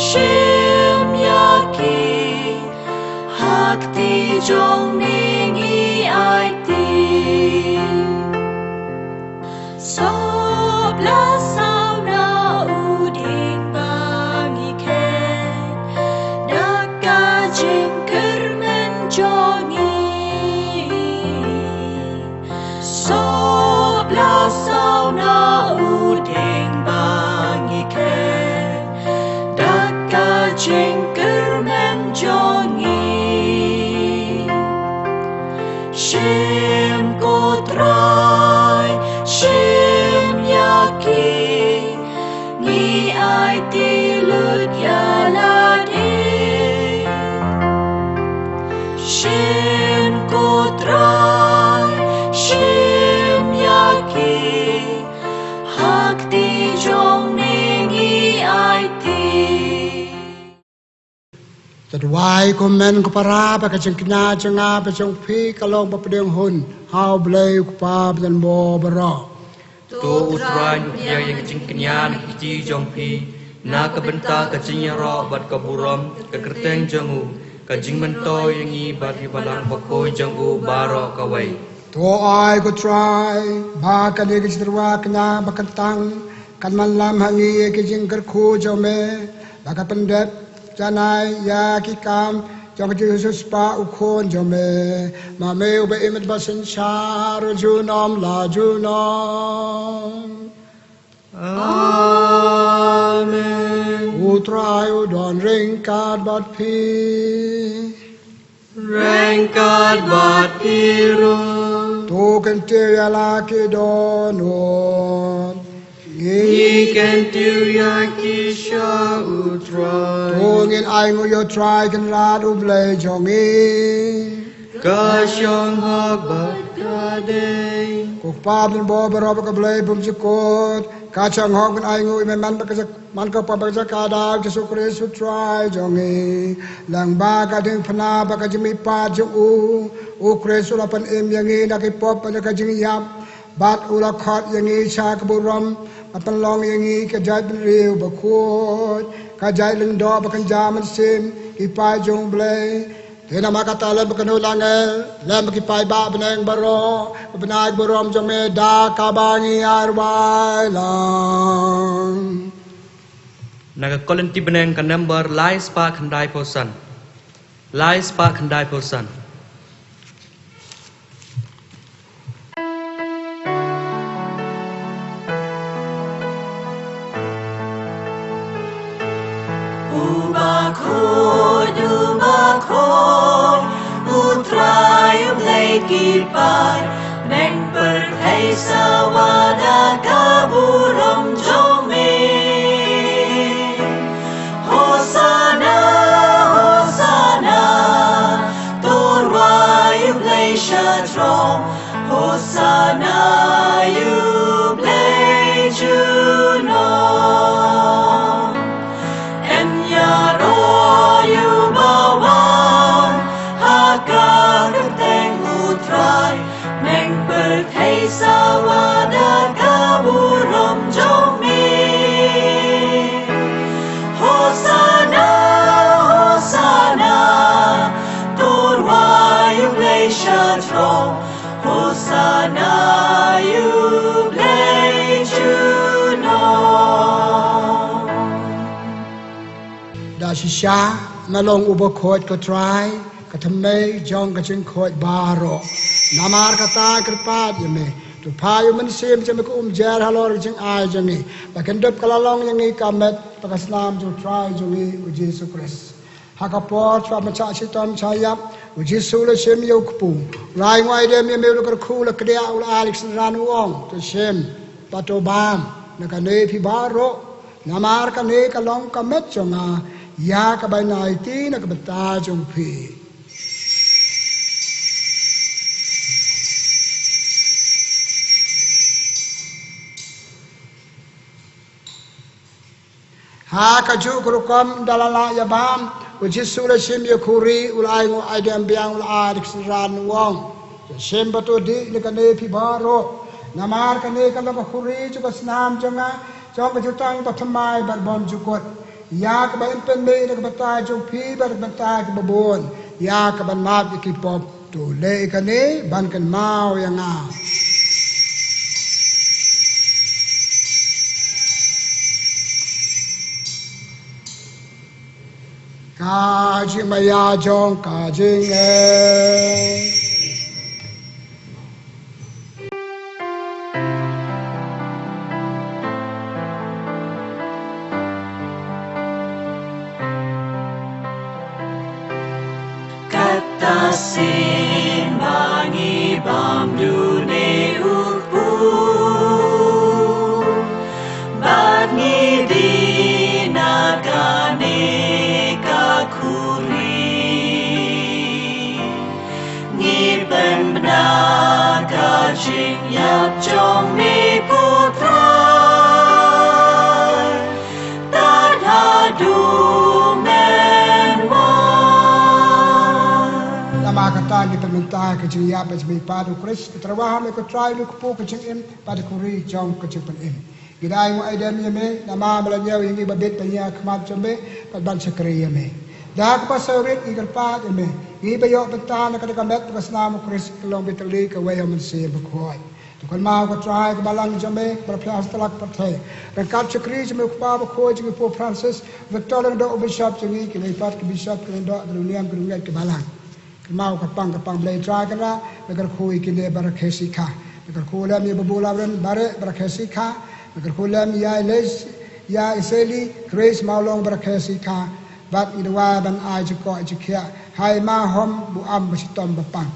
shim yaki hak ti jong ni ai ti so bla sao na uding bangi ke jingker menjongi sobla sauna uding bangi ke daka jingker menjongi shim ko try shim yaki ni ai ti lut ya la di shim ko try shim yaki hak ti jong ni ai ti Tadwai ko men ko para pa ka cengkna cenga pa ceng pi kalong pa pedeng hun how blay ko pa dan bo baro. Tu utran yang kecing kenyan keci jongpi na kebenta kecing ro bat kaburam kekerteng jangu kajing mento yang i bagi balang bakoi jangu baro kawai. To ai ko try ba ka de kiterwa kna ba kentang kan malam hangi ke jingker khu jome ba ka pendep janai ya ki kam jong Jesus pa ukhon jome ma me ube imet basen char junom la junom. Amen. Utrai udon ring kad bat pi Rengkat bat piru Token tia laki donon Ikan tiu yaki sya utrai Tungin ai nguyo try kan radu blay jongi Kasyong habat kadei Kuk pabin bo berapa ke blay bum jukut Kacang hong kan ai nguyo man ka pabak kada Jesu Kristus try jongi Lang baka ding pana baka jimi pa jung u Kristus lapan yangi nakipop pada kajing yap Bat ula khot yangi cha kaburam Apan long yangi kajai bin riu bakut Kajai lindo bakan jaman sim Kipai jung blay Tena makata lem bakan ulangel Lem kipai ba beneng baro Benag barom jome da kabangi arwai lang Nagakolin ti beneng kan number Lai spa khandai posan Lai spa khandai posan Utrai blay kipai Neng perthai sawada kaburam jome Hosanna, Hosanna Torwai blay shatrom Hosanna you blay juno Enyaro you bawan Hakang teng utrai Neng perthai sawada kaburam jome Hosanna, Hosanna Torwai blay shatrom Hosanna you blay juno Da shisha nalong ubo khoj ko try Katamay jong kaching khoj baro Namar kata kerpat yame Tu payu mensim jame ko jar halor jing ai jangi Bakan dop kalalong yangi kamet Pakaslam jo try jongi u Jesu Christ Hakapor chwa macha chitom chayap u Jesu le shem yokpu Rai ngwai dem yame lu kar khula kdia ul Alex ranu ong to shem patobam nakane phi baro Namar kane kalong kamet jonga Ya kabay na iti nakabata jong phi Ha kaju kurukom dalala yabam Ujisu le sim yakuri ulai ngo aidam biang ulai ran wong Sim batu di nikane phi baro Namar kane kalong kuri juga snam jonga Jong kajutang patamai barbon jukot Ya kaban penme nak batai jong phi bar batai babon Ya kaban map ikipop tu le kane ban kan mau yang a Kaji maya jong kaji Katasin bangi bam dune ukpu Bangi dinagane kakuri Ngipen benaga jing yap jong mi putrai Tadhadu Kata kita minta kecil ya bagi padu Kris terwah me ko try lu ko kecil im pada kuri jong kecil pen im gidai mo aidam yeme nama belanya ini babet tanya khamat jome padban sekri yeme dak pasawit igal pat yeme i bayo betan kada kamet pasnam Kris long bitali ka way man se bkhoi to kal ma ko try ka balang jome prophyas talak pathai kan kat sekri jome ko pa bkhoi jome po Francis Victor do bishop jome ki le pat ki bishop ki do duliam ki ngai ki balang Mau kapang blay dragara, begar kui kinde barakhesi kha, begar kulam ye babulabran bare barakhesi kha, begar kulam ya les ya iseli grace maulong barakhesi kha, bat idwa ban ai jiko jikia hai ma hom bu am basitom bapang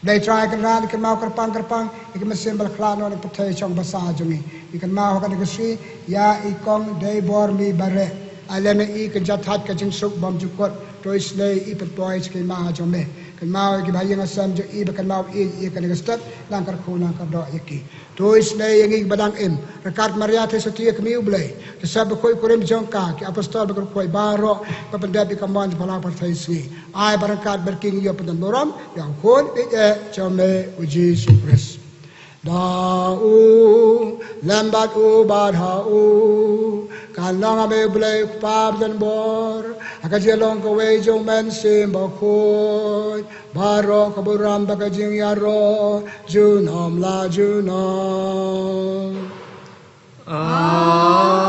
dai try kan ran kan mau kerpang ikan mesin balklano ni putai chong basa jungi ikan mau kan kesri ya ikong dai bor mi bare aleme I kan jathat ka jing suk bom jukot tois lei I petoi ke ma jome kan mau ki bayang asam jo I kan mau I kan step lang kar khuna kar do yaki tois lei ngi badang em rekat maria the sotia kmi ublei ke sab koi kurim jongka ki apostol bakar koi baro ka pendap ka mon pala partai swi ai barakat berking yo pedan noram yang kon jome uji supres Da'u lambat badha'u Kalong ame blay pab dan bor Akajelong kaway jong men sim bakoy Baro kaburam bakajing yaro Junom la junom Amen.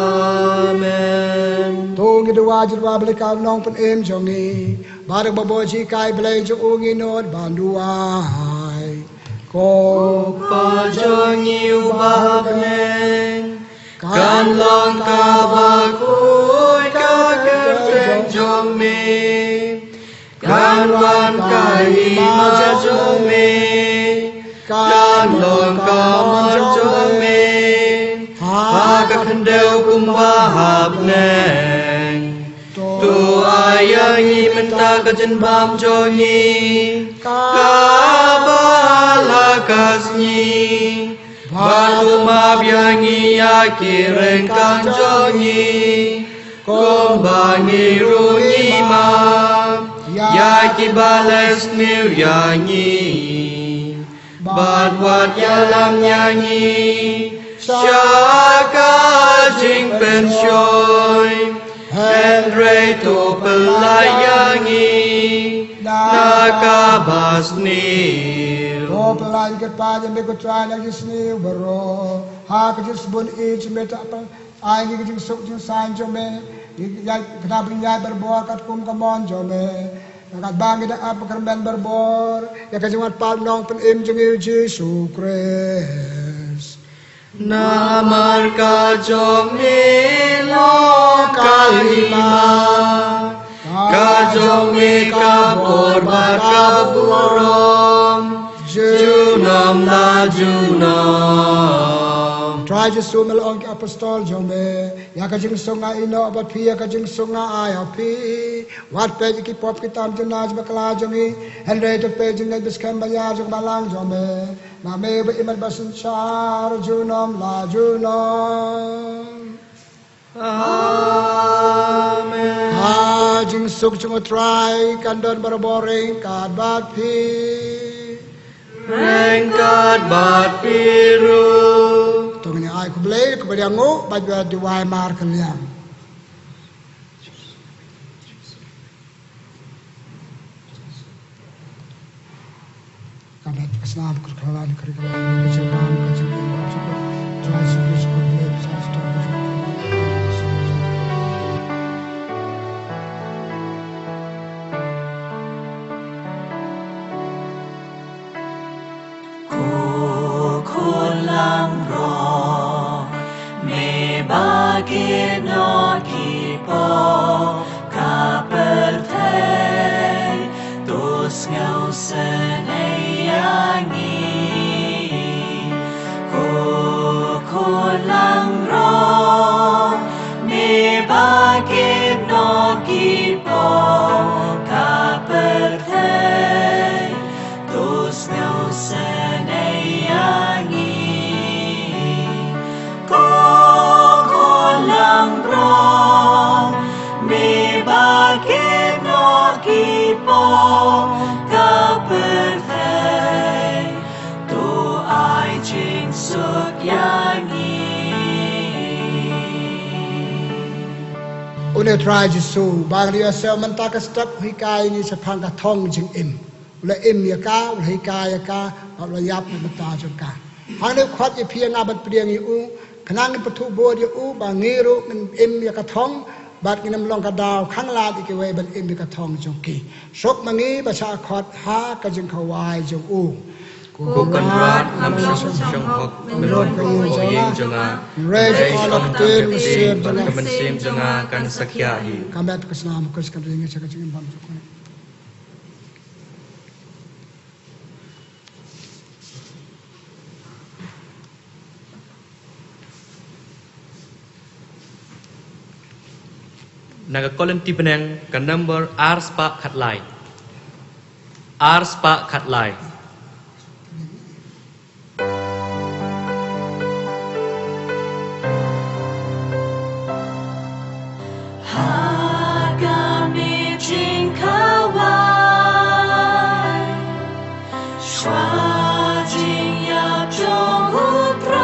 Tung itu wajib wabli kau nong pen em jongi Barak baboji kai blay jong ungi not banduai Ko Pajong iu bahagnen Kan long kabakui kakerten jong me Kan wan kai ma jong me Kan long kamon jong me Haka kendeu kumbahapnen Tu ayang I menta kajen bam jongi Kabalakasni Batu mabyangi akireng kanjongi Kombangi rungi ma Yaki bales niryangi Badwat yalam nyanyi Syaka jing pensyoy Henry to pelayangi Nakabasnir Ko pelai ke paja me ko try lagi sni baro ha ke jis bun ich meta apa ai ke jing sok jing san jo me ya kena binya berbor kat kum kamon jo me kat bang ida apa kerben berbor ya ke jing pal nong pen im jing Yesus Kristus Namar kajong ilo kalima Kajong ikabor bakaburom Junam la junam Try just to melong ki apostol jome ya ka jing songa ino abat pia ka jing songa ay api wat pe ki pop ki tam junaj bakla jomi and re to pe jing bis kan baya jong balang jome na me be iman basun char junam la junam Amen ha jing suk jong try kan don barboring ka bat pi Rengkat bat biru to ni ai ku blei ku badiango ba di wai mar kalian karena kesalahan kesalahan kecelakaan try to reach good lives as to Bagi no kipo kapertei tus ngau senayangi ko lang ro me bagi no kipo kapertei tus ngau senayangi me bagi no kipo kapertei tu ai jing suk yangi Ule try Jesu bang dia sel mentaka step hikai ni sepang ka thong jing im ule im ya ka ule hikai ya ka ule yap mata jong ka hang ne khwat ye phia nga bat priang yu Kenang patu bod yu bang ngiru men im ya ka thong bat nginam long ka daw khang la di ke we ban im ka thong jong ki sok mangi ba cha khot ha ka jing khawai jong Kukan rat nam syong hok melon ko yeng jonga Ray on tin mesim jonga mesim jonga kan sakyahi Kamet kesnam kus kan ringi sa ka jing bam jong naga kolenti peneng ke number R spa khatlai. R spa khatlai. Hagami jingkawai, shwa jing yap jong utrai,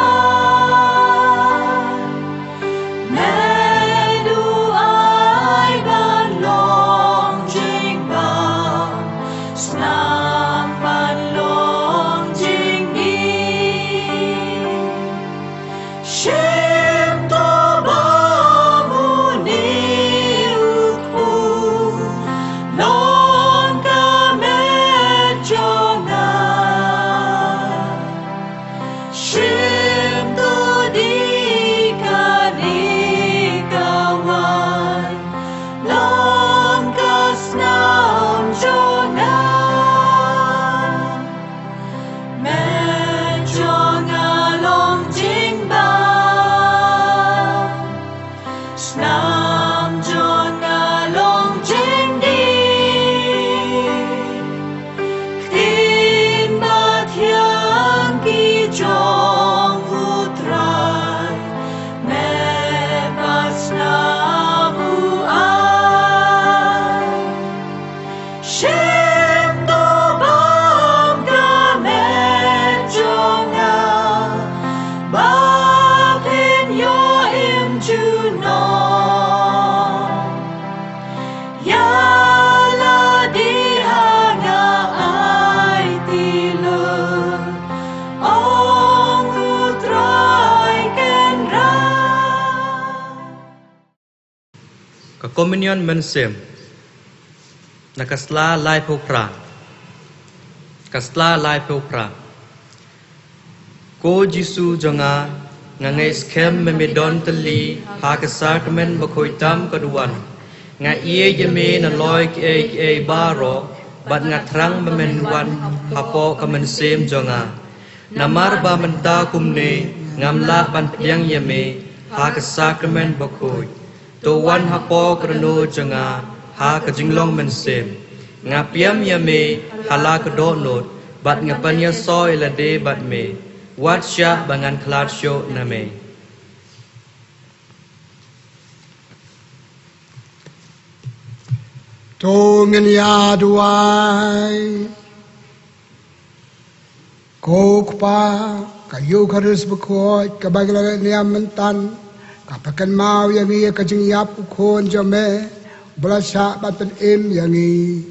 medu ai ban long jing bang, snang ban long jing ni. Shem to ba mu ni ukmu, long ka me jonga. Shem to di kawan, long ka snam jonga. Me jonga long jing bang, snam jonga long jing di. Ktin ba thiang ki jong utrai, me ba snam u ai. Shem to bam ka me jonga, ba pin yo im ju no. Ya la di hanga ai ti lu, ong utrai ken ra. Ke communion mensem. Nakasla lai popra. Kasla lai popra. Ko Jisu jonga ngangai skem memedon teli ha kesakmen bakoi tam kaduan. Nga iye jeme na loy ke baro bat nga trang memenwan hapo kamensem jonga. Namar ba menta kumne ngamla ban piang yeme ha kesakmen bakoi. To wan hapo kreno jonga ha kajinglong mensem. Nga piam yame hala kedonot bat ngapanya soy lade bat me. Wat sya bangan klar syo name. To ngin ya duai, ko kpa kayu karis bekoi kabagla niam mentan kapakan mau yangi kajing yap ukon jame belasha batan im yangi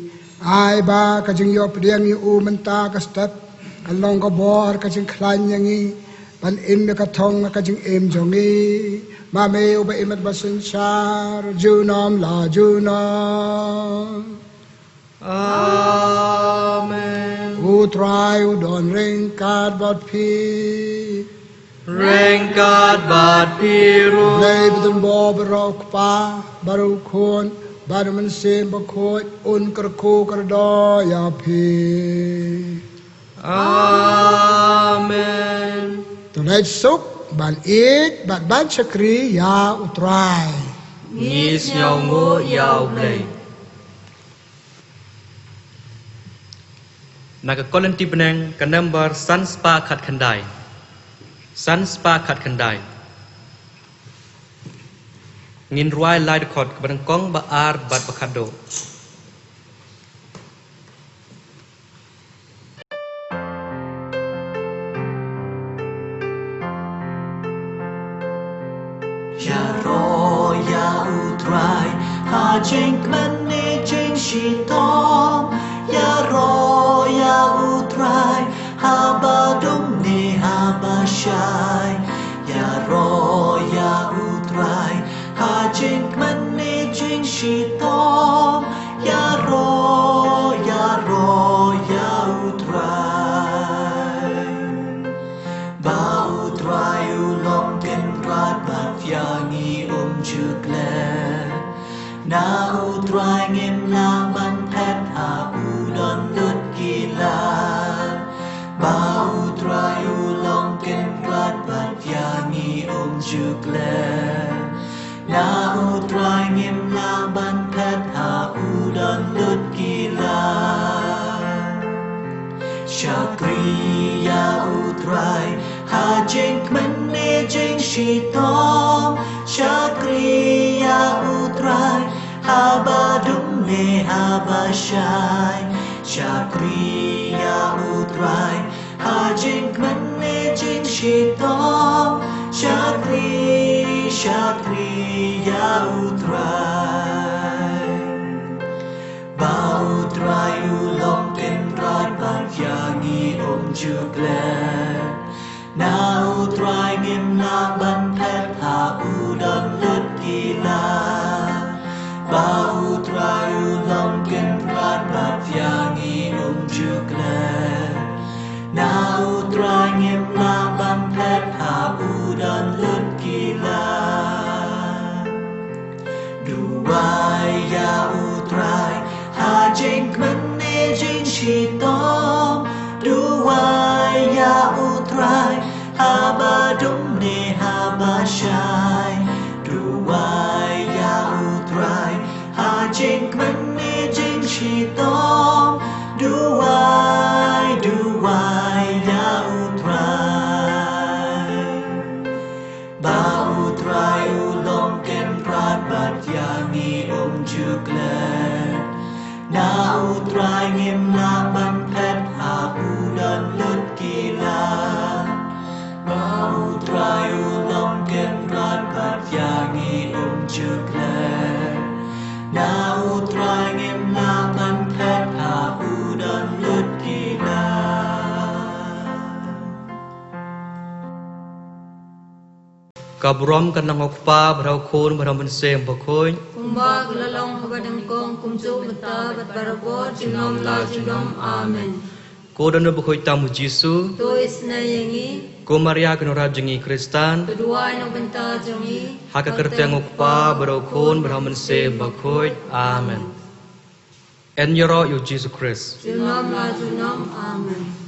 ai ba kajing yop diangi u menta kastap kalong ko bor kajing klan yangi ban im ka thong kajing im jongi mame uba imat basin char junam la junam. Amen. Utrai udon ring kad bot pi Rengkat bat piru. Blay betul bo berok pa baru kon baru mensim bakoi un kerku kerdo ya pi. Amen. Tunai suk ban it ban chakri ya utrai. Ngis nhau ngô yao blay. Naga kolenti peneng ke number san spa khat khandai. San spa khat khandai. Ngin ruai lai dekot ke kong ba ar bat bakado. Ya ro ya utrai ha jing mane jing shi tom. Ya ro ya utrai ha ba dum ne ha ba shai. Ya ro ya utrai ha jing mane jing shi tom. Ya ro ya utrai. Ba utrai ulong ken rat ba fyangi jugle. Na utrai ngim la ban pet ha udon lut gila. Ba utrai ulong ken rat ba fyangi jugle. Na utrai ngim la Shitom Shakriya Utrai Habadum Ne Habashai Shakriya Utrai Hajing Mane Jing Shitom Shakriya Utrai Ba Utrai Ulong Ken Rai Ban Yangi Juglet Na Utrai Ngim Na Ban Pet Ha Udon Lut Gila Ba Utrai Ulong Ken Rai Ban Yangi Juglet Na Utrai Ngim Na Ban Pet Ha Udon Lut Gila Duai Ya Utrai Ha Jeng Mane Jeng Shitom Duai Ya Utrai Habadum Ne Habashai Duai Ya Utrai Ha Jeng Mane Jeng Shitom Duai Ya Utrai Ba Utrai Ulong Ken Prat Bat Yangi Juglet Na Utrai Ngim Na Ban Pet Ha Udon Lut Gila Ba Utrai Ulong Ken Prat Bat Yangi Juglet Na Utrai Ngim Na Ban Pet Ha Udon Lut Gila Kabrom kanang okpa berau khun berau mensem bakoy Kumba gelalong habadang kong kumcu beta bat barabot jinom la jinom amen. ko dan bakoy tamu Jisu Tu isna yangi ko Maria kenora jengi Kristan kedua no benta jongi haka kerteng okpa berau khun berau mensem bakoy amen. En yoro yu Jesus Christ. jinom la jinom amen.